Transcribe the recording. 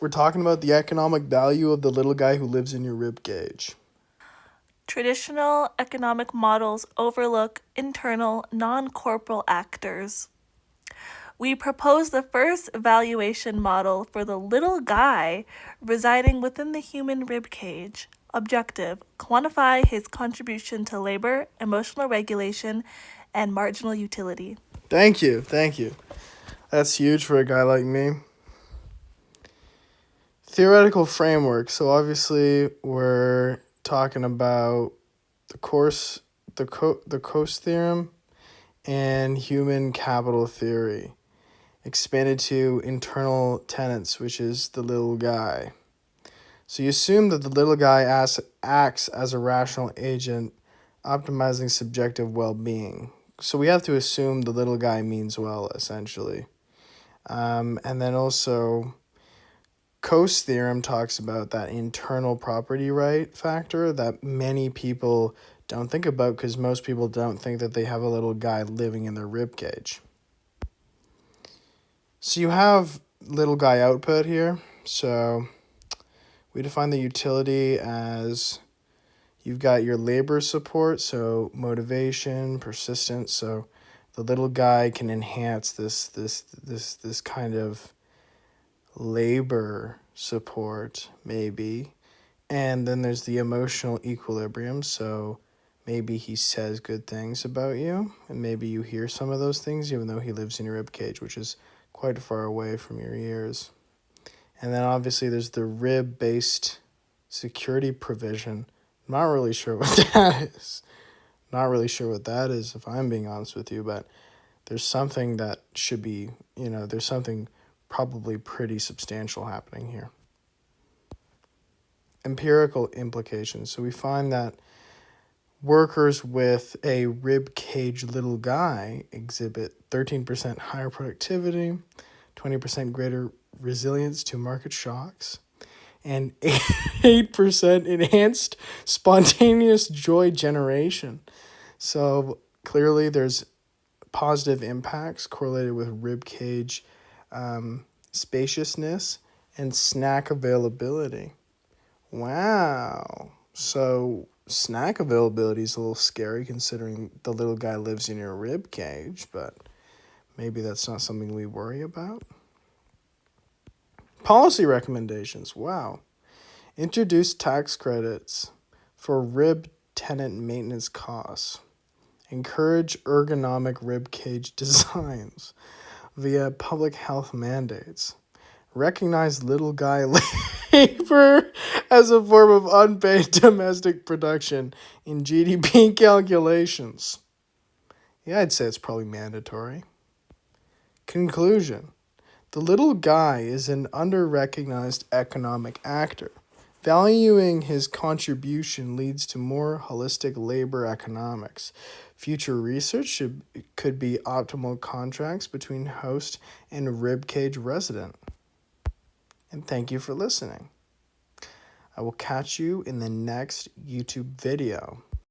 We're talking about the economic value of the little guy who lives in your rib cage. Traditional economic models overlook internal, non corporal actors. We propose the first valuation model for the little guy residing within the human rib cage. Objective: quantify his contribution to labor, emotional regulation, and marginal utility. Thank you, thank you. That's huge for a guy like me. Theoretical framework. So obviously we're talking about the Coase theorem and human capital theory, expanded to internal tenets, which is the little guy. So you assume that the little guy acts as a rational agent, optimizing subjective well-being. So we have to assume the little guy means well, essentially. And then also, Coase theorem talks about that internal property right factor that many people don't think about because most people don't think that they have a little guy living in their rib cage. So you have little guy output here. So we define the utility as you've got your labor support, so motivation, persistence. So the little guy can enhance this kind of labor support, maybe. And then there's the emotional equilibrium. So maybe he says good things about you, and maybe you hear some of those things, even though he lives in your rib cage, which is quite far away from your ears. And then obviously there's the rib-based security provision. I'm not really sure what that is. Not really sure what that is, if I'm being honest with you, but there's something that should be, there's something probably pretty substantial happening here. Empirical implications. So we find that workers with a rib cage little guy exhibit 13% higher productivity, 20% greater resilience to market shocks, and 8% enhanced spontaneous joy generation. So clearly there's positive impacts correlated with rib cage spaciousness and snack availability. Wow. So snack availability is a little scary considering the little guy lives in your rib cage, but maybe that's not something we worry about. Policy recommendations. Wow. Introduce tax credits for rib tenant maintenance costs. Encourage ergonomic rib cage designs via public health mandates. Recognize little guy labor as a form of unpaid domestic production in GDP calculations. Yeah, I'd say it's probably mandatory. Conclusion. The little guy is an under-recognized economic actor. Valuing his contribution leads to more holistic labor economics. Future research could be optimal contracts between host and ribcage resident. And thank you for listening. I will catch you in the next YouTube video.